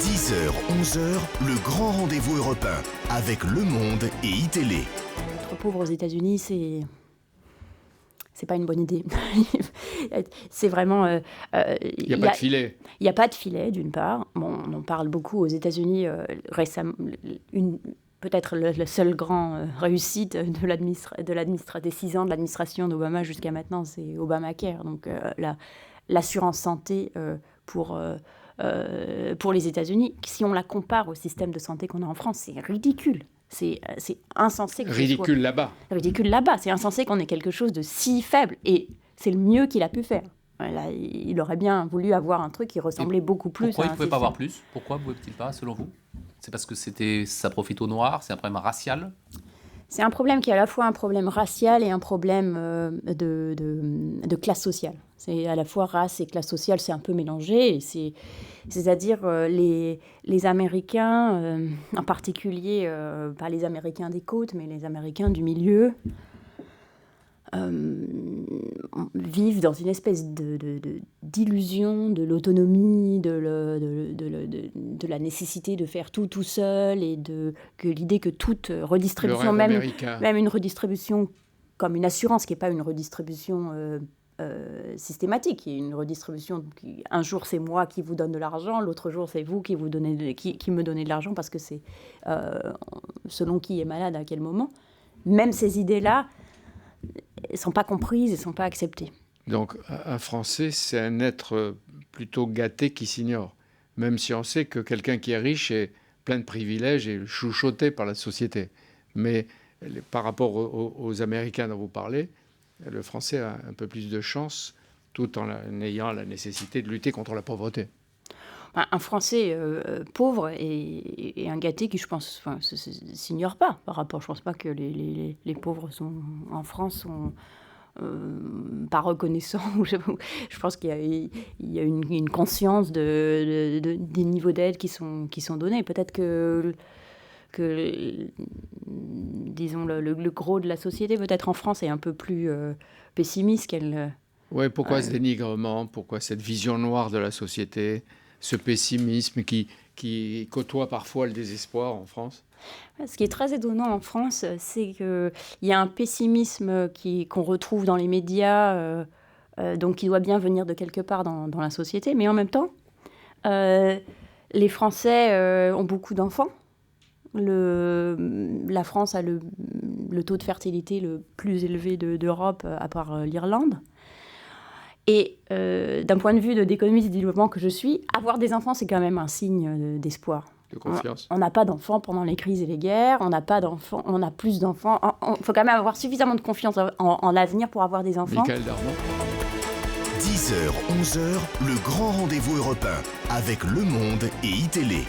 10h, 11h, le grand rendez-vous européen avec Le Monde et iTélé. Être pauvre aux États-Unis, c'est pas une bonne idée. C'est vraiment... Il n'y a pas de filet. Il n'y a pas de filet, d'une part. Bon, on en parle beaucoup aux États-Unis récemment. Peut-être la seule grande réussite des 6 ans de l'administration d'Obama jusqu'à maintenant, c'est Obamacare. Donc l'assurance santé pour les États-Unis, si on la compare au système de santé qu'on a en France, c'est ridicule. C'est insensé. Ridicule là-bas. Ridicule là-bas. C'est insensé qu'on ait quelque chose de si faible. Et c'est le mieux qu'il a pu faire. Là, il aurait bien voulu avoir un truc qui ressemblait beaucoup plus pourquoi à il ne pouvait pas avoir plus ? Pourquoi ne pouvait-il pas, selon vous ? C'est parce que ça profite aux Noirs ? C'est un problème racial ? C'est un problème qui est à la fois un problème racial et un problème de classe sociale. C'est à la fois race et classe sociale, c'est un peu mélangé. C'est-à-dire les Américains, en particulier, pas les Américains des côtes, mais les Américains du milieu, vivent dans une espèce d'illusion de l'autonomie, de la nécessité de faire tout seul, et que l'idée que toute redistribution, même une redistribution comme une assurance, qui n'est pas une redistribution systématique, qui est une redistribution un jour c'est moi qui vous donne de l'argent, l'autre jour c'est vous qui me donnez de l'argent parce que c'est selon qui est malade à quel moment. Même ces idées-là ne sont pas comprises et ne sont pas acceptées. Donc, un Français, c'est un être plutôt gâté qui s'ignore. Même si on sait que quelqu'un qui est riche est plein de privilèges et chouchauté par la société. Mais par rapport aux Américains dont vous parlez, le Français a un peu plus de chance, tout en ayant la nécessité de lutter contre la pauvreté. Un Français pauvre et un gâté qui, je pense, s'ignore pas par rapport. Je ne pense pas que les pauvres en France sont pas reconnaissants. Je pense qu'il y a une conscience des niveaux d'aide qui sont donnés. Peut-être que disons, le gros de la société, peut-être en France, est un peu plus pessimiste qu'elle... Oui, pourquoi ce dénigrement ? Pourquoi cette vision noire de la société ? Ce pessimisme qui côtoie parfois le désespoir en France ? Ce qui est très étonnant en France, c'est qu'il y a un pessimisme qu'on retrouve dans les médias, donc qui doit bien venir de quelque part dans la société, mais en même temps, les Français ont beaucoup d'enfants. La France a le taux de fertilité le plus élevé d'Europe, à part l'Irlande. Et d'un point de vue d'économie et de développement que je suis, avoir des enfants, c'est quand même un signe d'espoir. De confiance. On n'a pas d'enfants pendant les crises et les guerres, on n'a pas d'enfants, on a plus d'enfants. Il faut quand même avoir suffisamment de confiance en l'avenir pour avoir des enfants. Michael Darmon. 10h, 11h, le grand rendez-vous européen avec Le Monde et iTélé.